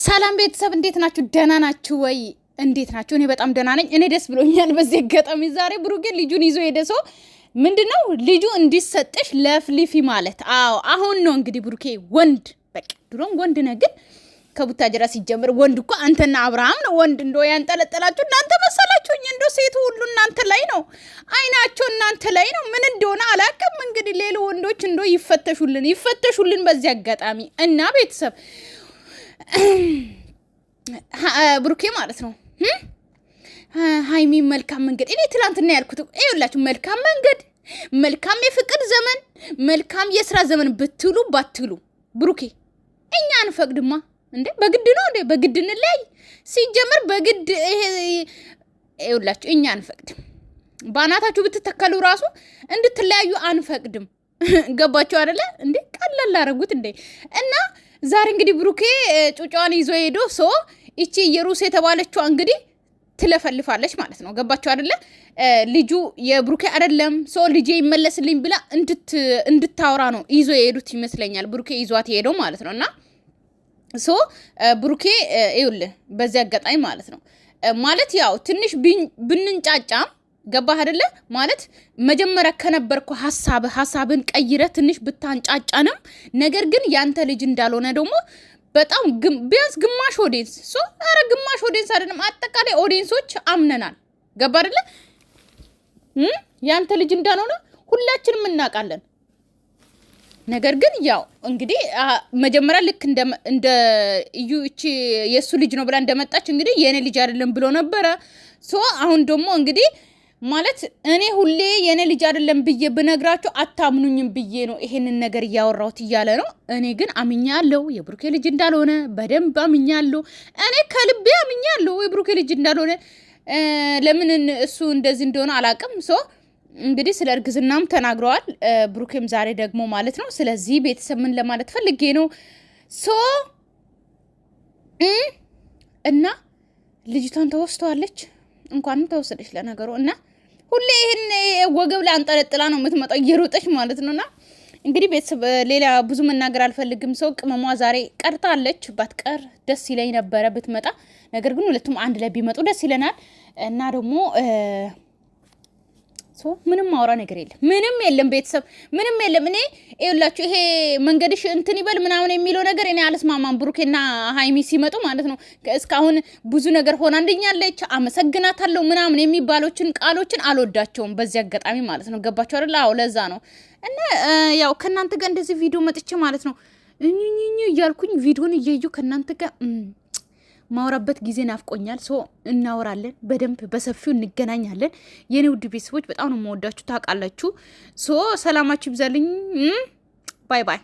ሰላም ቤተሰብ እንዴት ናችሁ? ደህና ናችሁ ወይ? እንዴት ናችሁ? እኔ በጣም ደህና ነኝ። እኔ ደስ ብሎኛል በዚህ አጋጣሚ። ዛሬ ብሩኬ ልጁን ይዞ ሄደ። ሰው ምንድነው ልጁ እንዲሰጥሽ ለፍሊፊ ማለት? አዎ አሁን ነው እንግዲህ ብሩኬ ወንድ በቃ ድሮም ወንድ ነህ፣ ግን ከቡታጀራ ሲጀምር ወንድ እኮ አንተና አብርሃም ነው ወንድ። እንደው ያንጠለጠላችሁ እናንተ መሰላችሁኝ። እንደው ሴቱ ሁሉ እናንተ ላይ ነው፣ አይናቸው እናንተ ላይ ነው። ምን እንደሆነ አላውቅም። እንግዲህ ሌላ ወንዶች እንደው ይፈተሹልን በዚህ አጋጣሚ እና ቤተሰብ ብሩኬ ማለት ነው ሃይሚ መልካም መንገድ። እኔ ትላንትና ያልኩት ይኸውላችሁ፣ መልካም መንገድ፣ መልካም የፍቅር ዘመን፣ መልካም የስራ ዘመን ብትሉ ባትሉ ብሩኬ እኛ አንፈቅድማ እንዴ። በግድ ነው እንዴ? በግድ እንለያይ? ሲጀመር በግድ ይሄ ይኸውላችሁ እኛ አንፈቅድም። ባናታችሁ ብትተከሉ ራሱ እንድትለያዩ አንፈቅድም። ገባችሁ አይደለ እንዴ? ቀላል አረጉት እንዴ። እና ዛሬ እንግዲህ ብሩኬ ጩጫዋን ይዞ ሄዶ እቺ የሩስ የተባለችው እንግዲህ ትለፈልፋለች ማለት ነው። ገባችሁ አይደለ? ልጁ የብሩኬ አይደለም ልጄ ይመለስልኝ ብላ እንድታወራ ነው ይዞ የሄዱት ይመስለኛል። ብሩኬ ይዟት ሄደው ማለት ነውና ብሩኬ ይኸውልህ በዚህ አጋጣሚ ማለት ነው ማለት ያው ትንሽ ብንንጫጫም ገባህ አይደለ? ማለት መጀመሪያ ከነበርኩ ሐሳብን ቀይረ ትንሽ ብታንጫጫንም ነገር ግን ያንተ ልጅ እንዳልሆነ ደግሞ በጣም ቢያንስ ግማሽ ኦዲየንስ ግማሽ ኦዲየንስ አይደለም አጠቃላይ ኦዲየንሶች አምነናል። ገባ አይደለ? ያንተ ልጅ እንዳልሆነ ሁላችንም እናውቃለን። ነገር ግን ያው እንግዲህ መጀመሪያ ልክ እንደ እዩ እቺ የሱ ልጅ ነው ብላ እንደመጣች እንግዲህ የኔ ልጅ አይደለም ብሎ ነበረ። አሁን ደግሞ እንግዲህ ማለት እኔ ሁሌ የኔ ልጅ አይደለም ብዬ ብነግራችሁ አታምኑኝም ብዬ ነው ይሄንን ነገር እያወራሁት እያለ ነው። እኔ ግን አምኛለሁ የብሩኬ ልጅ እንዳልሆነ በደንብ አምኛለሁ። እኔ ከልቤ አምኛለሁ የብሩኬ ልጅ እንዳልሆነ። ለምን እሱ እንደዚህ እንደሆነ አላውቅም። እንግዲህ ስለ እርግዝናም ተናግረዋል ብሩኬም ዛሬ ደግሞ ማለት ነው። ስለዚህ ቤተሰብ ምን ለማለት ፈልጌ ነው እና ልጅቷን ተወስተዋለች። እንኳንም ተወሰደች ለነገሩ እና ሁሌ ይሄን ወገብ ላይ አንጠለጥላ ነው የምትመጣው እየሮጠች ማለት ነውና እንግዲህ ቤተሰብ ሌላ ብዙ መናገር አልፈልግም። ቅመሟ ዛሬ ቀርታለች። ባትቀር ደስ ይለኝ ነበረ ብትመጣ። ነገር ግን ሁለቱም አንድ ላይ ቢመጡ ደስ ይለናል እና ደግሞ ምንም ማውራ ነገር የለም። ምንም የለም ቤተሰብ ምንም የለም። እኔ ይኸውላችሁ ይሄ መንገድሽ እንትን ይበል ምናምን የሚለው ነገር እኔ አልስማማም። ብሩኬና ሃይሚ ሲመጡ ማለት ነው እስካሁን ብዙ ነገር ሆና እንደኛለች አመሰግናታለሁ ምናምን የሚባሎችን ቃሎችን አልወዳቸውም በዚህ አጋጣሚ ማለት ነው። ገባችሁ አይደል? አዎ ለዛ ነው እና ያው ከናንተ ጋር እንደዚህ ቪዲዮ መጥቼ ማለት ነው እኝኝኝ እያልኩኝ ቪዲዮን እየዩ ከናንተ ጋር ማውራበት ጊዜ ናፍቆኛል። እናወራለን በደንብ በሰፊው እንገናኛለን። የኔ ውድ ቤተሰቦች በጣም ነው የምወዳችሁ ታውቃላችሁ። ሰላማችሁ ይብዛልኝ። ባይ ባይ።